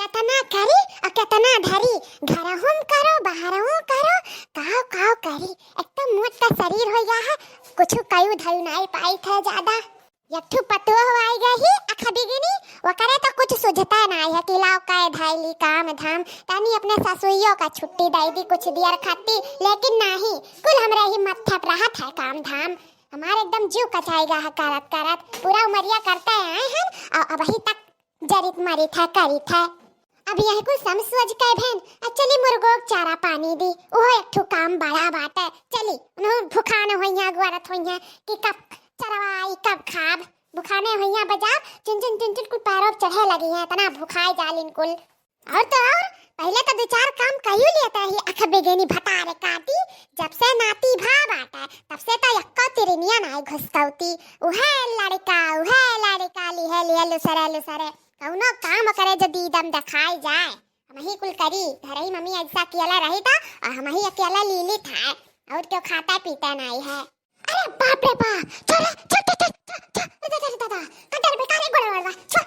केतना करी और केतना धरी, घरहुम करो बाहरहुम करो, काव काव करी। एकदम मोटा शरीर हो गया है, कुछ कयू धयू नहीं पाई थे ज्यादा। यठू पतुआ आई गई अखबिगिनी, वो करे तो कुछ सुझता नहीं है कि लाओ काय धाइली काम धाम। तानी अपने ससुइयों का छुट्टी दे दी कुछ दियर खाती, लेकिन नहीं, कुल हमरा ही मत्था रहा था काम धाम। हमारे एकदम जीव कचाएगा है करत करत, पूरा उमरिया करते आए हैं और अभी तक जरित मरी था करी था। अब यही कुछ समझ सोच के बहन चली मुर्गों को चारा पानी दी, वो एक ठो काम बड़ा बात है। चली भूखा न होइया गुआरत होइया कि कब चरवाई कब खाब, भूखाने होइया बजा चिन कुल पैरों चढ़े लगी हैं, तना भूखाए जाल इनकुल। और तो और पहले तो दो चार काम कयू लेता ही अख बेगेनी भतारे काटी, जब से नाती भा बाटा तब से तो यक्का तिरनिया नहीं घुसकौती। उहे लड़का लिहे लुसरे कौनो काम करे जो दीदम दिखाई जाए हम ही कुल करी। धरही मम्मी ऐसा अकेला रही था और हम ही अकेला लीली था, और क्यों खाता पीता नहीं है। अरे बाप रे बाप, चल दादा कटर बेकार गोड़ वाला चल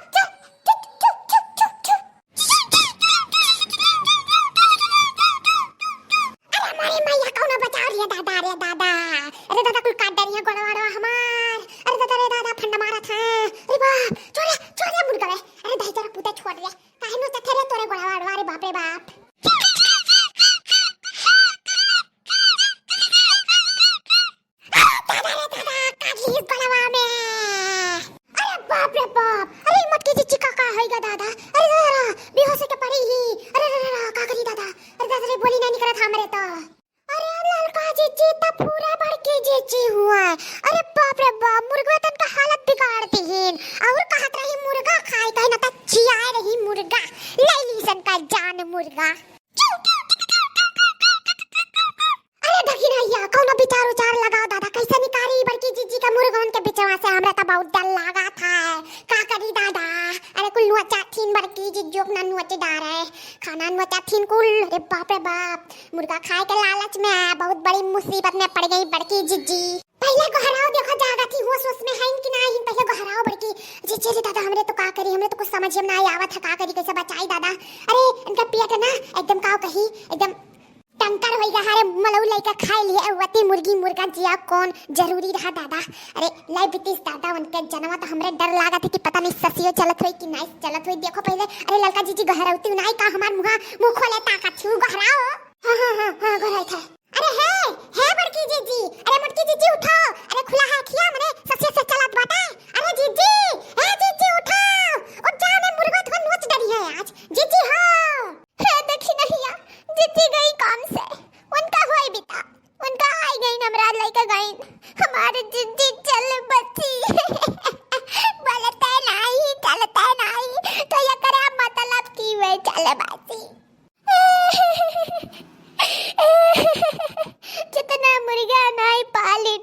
अरे हमारी मैया कौन बचा रही है दादा। अरे दादा कुल काट डरिया गोड़ वाला हमार। अरे दादा फंड मारा था। अरे बाप छोड़ मुर्गा रे। अरे दही जरा पुते छोड़ रे, काहे नो चथे रे तोरे गोड़ वाला। अरे बाप रे बाप, मुर्गा अरे देखी ना कौन विचार उचार लगाओ दादा, कैसे निकारी बड़की जीजी का मुर्गों के बिचवा से हमरा तो बहुत डर लगा था। का करी दादा, अरे कुल नुचा थीन बड़की जीजो अपना नुच डारे खाना नुचा थीन कुल। अरे बाप रे बाप, मुर्गा खाए के लालच में बहुत बड़ी मुसीबत में पड़ गई बड़की जीजी। पहले को हराओ देखो जागा थी होश में है कि नहीं, पहले को हराओ बड़की जीजी दादा। हमरे तो का करी, हमरे तो कुछ समझ में नहीं आवत है का करी, कैसे बचाई दादा। अरे इनका पेट ना एकदम काव कही एकदम टंकर होई गया है, मलऊ लइका खाए लिए वती मुर्गी मुर्गा जिया कौन जरूरी रहा दादा। अरे लाई बितिस दादा उनके जनवा तो हमरे डर लागा था कि पता नहीं ससियो चलत होई कि नहीं चलत होई। देखो पहले अरे लड़का जीजी गहराउती नहीं का हमार मुंह खोले ताकत छु गहराओ। हां गहराई था। अरे है बड़की जीजी, अरे मटकी जीजी उठो, अरे खुला है खिया मने ससियो से चलत बाटा। अरे जीजी ए जीजी उठो, उठ जा मैं मुर्गा तो नोच डरी है आज जीजी। हो है देखी नहीं या जीजी गई काम से, उनका होई बिता उनका आई गई नमरा लइका गई हमारे जीजी चल बच्ची बोलते नहीं चलते नहीं तो ये करे मतलब की वे चल बासी। जितना मुर्गा नहीं पालिन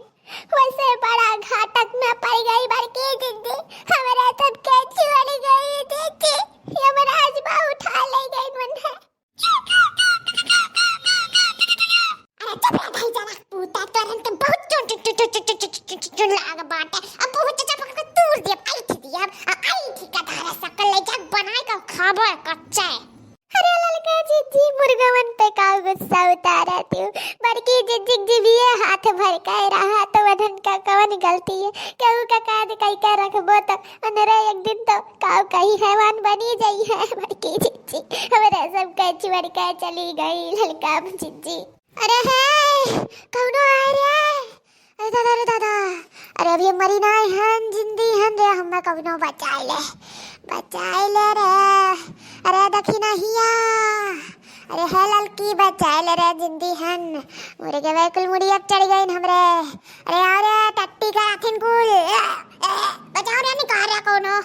वैसे बड़ा घाटक में पड़ गई बड़की जीजी। हमारा सब के छोड़ गई जीजी, हमारा हजबा उठा ले गई मन है। अरे चुप रह भाई जरा पूता तोरन के बहुत चुन लाग बाटे। अब बहुत चपक के तूर दे आई थी आई थी का धारा सकल ले जग बनाए का खाबो कच्चा। अरे ललका जीजी मुर्गवन पे का गुस्सा उतारा तू, बड़की जीजी जीविए हाथ भर के रहा तो वधन का कवन गलती है। कहू का काद कई का रखबो तो अनरे एक दिन तो काव कहीं हैवान बनी जाई है बड़की जीजी। हमारे सब के छोड़ के चली गई ललका जीजी। अरे है कौनो आ रे, अरे दादा अरे अभी मरी ना हन जिंदी हन रे, हम कौनो बचाए ले रे। अरे देखी नहिया, अरे है ललकी बचाए ले रे जिंदी हन मुर्गे वे कुल मुड़िया चढ़ गई हमरे। अरे अरे टट्टी का आखिन कुल बचाओ रे निकार रे कोनो।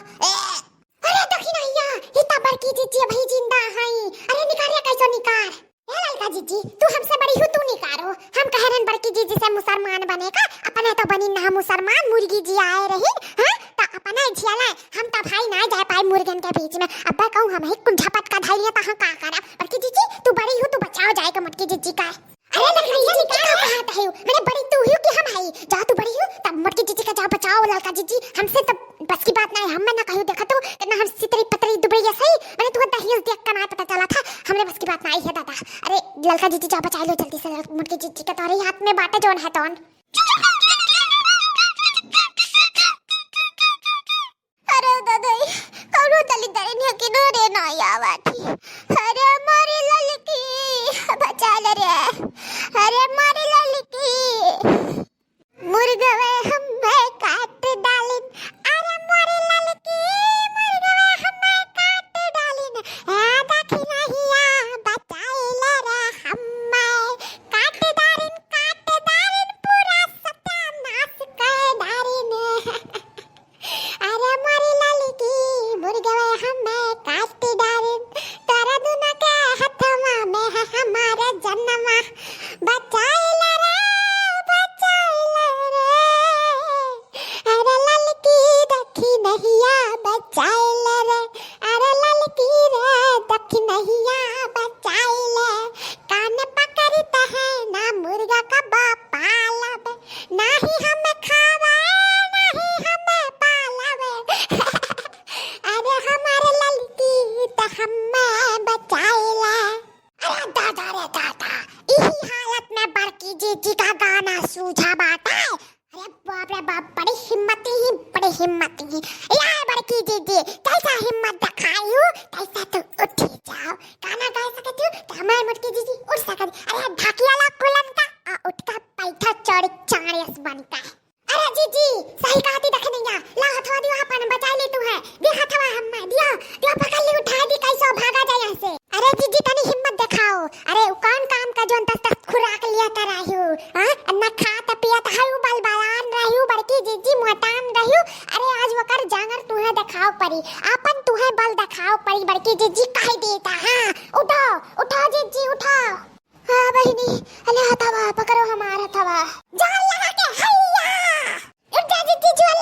अरे देखी नहिया इतना बड़की जीजी अभी जिंदा हई। अरे निकार रे कैसो निकार ए ललका जीजी, तू हमसे बड़ी हो तू निकारो। हम कह रहे बड़की जीजी से मुसलमान बनेगा, अपने तो बनी ना मुसलमान मुर्गी जी आए रही। हां तो अपना झियाला हम तो भाई ना जा पाए मुर्गन के बीच में। अब कहूं हम ही कुल झपट का धैर्य ता का करा। बड़की जीजी तू बड़ी हो तू बचाओ जाएगा मटकी जीजी का। अरे लखनऊ जी क्या बात है? अरे बड़ी तू ही कि हम आई जा, तू बड़ी हो तब मोटकी जीजी का जा बचाओ लड़का जीजी हमसे तब बस की बात नहीं, हम ना कहियो देखा तो कितना हम सितरी पतरी दुबई जैसे ही मैंने तुझे दहेज देख कर ना पता चला था, हमने बस की बात नहीं है दादा। अरे लड़का जीजी जा बचा लो जल्दी से, मोटकी जीजी का तुम्हारे हाथ में बाटे जोन है तोन। अरे दादा कौनो तली दरनिया की डोरे ना आवाठी, अरे हमारी ललकी बचा ले रे, अरे हमारी ललकी मुर्गवे हमें काट डालिन, अरे हमारी ललकी मुर्गवे हमें काट डालिन, आधा खिलाहिया बचाए ले रे हमें काट दारिन पूरा सत्यानाश कर दारिन। अरे हमारी ललकी मुर्गवे हमें काट डालिन, तारा दुना के हथवा में है हमारा जन्मा, बचाए ले रे अरे ललकी दखी नहिया बचाए ले रे, अरे ललकी रे दखी नहिया बचाए ले, कान पकड़ता है ना मुर्गा का बाप पालवे, ना ही हमें खावे ना ही हमें पालवे अरे हमारे ललकी तो हमें बचाए ले। अरे दादा रे दादा इसी हालत में बड़की जीजी का गाना सूझा बाटा है। अरे बाप रे बाप बड़ी हिम्मती यार बड़की जीजी कैसा हिम्मत दिखाई हो, कैसा तो उठ जाओ गाना गा सकती हो तो हमारी मोटकी जीजी उठ सकती। अरे ढाकिया ला कुलन का उठ का पैठा चौड़ी चाड़ियस बनता है। अरे जीजी सही कहती देख नहीं ला हथवा दियो अपन बचा ले तू है दे हथवा हम दियो पकड़ ले उठा दी कैसे भागा जाए यहाँ से। अरे जीजी तनी हिम्मत दिखाओ, अरे कौन काम का जोन तक खुराक लिया कर रही हो, हां न खाता पियत हाउ बलबान रही हो बड़की जीजी मोटान रही हो। अरे आज वकर जांगर तुहे दिखाओ परी, अपन तुहे बल दिखाओ परी बड़की जीजी कह देता। हां उठो जीजी उठो। हां बहनी अले हथवा पकड़ो हमारा हथवा जान लगा के हैया उठ जा जीजी जुआन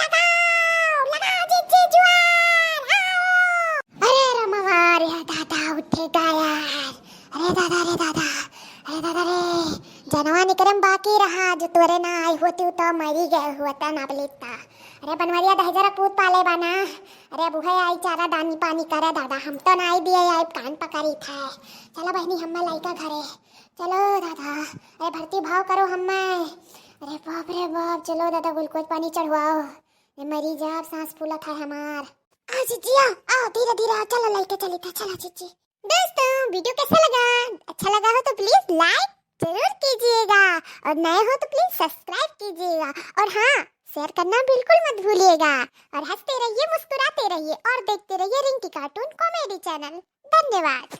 लगा जीजी जुआन आओ। अरे रमवा रे दादा उठेगा यार, अरे दादा रे जनवा निकरम बाकी रहा जो तोरे ना आई होती तो मरी गए होता ना बलेता। अरे बनवरिया दहजरा कूद पाले बना, अरे बुहे आई चारा दानी पानी करे दादा हम तो ना आई दिए आई कान पकड़ी था। चलो बहनी हम्मा लाइका घरे चलो दादा, अरे भर्ती भाव करो हम्मा, अरे बाप रे बाप चलो दादा ग्लूकोज पानी चढ़वाओ मरी जाब सांस फूला था हमार। आ जीजी आओ धीरे धीरे चलो लाइका चली था चलो जीजी। दोस्तों वीडियो कैसा लगा, अच्छा लगा हो तो प्लीज लाइक जरूर कीजिएगा और नए हो तो प्लीज सब्सक्राइब कीजिएगा और हाँ शेयर करना बिल्कुल मत भूलिएगा और हंसते रहिए मुस्कुराते रहिए और देखते रहिए रिंकी कार्टून कॉमेडी चैनल। धन्यवाद।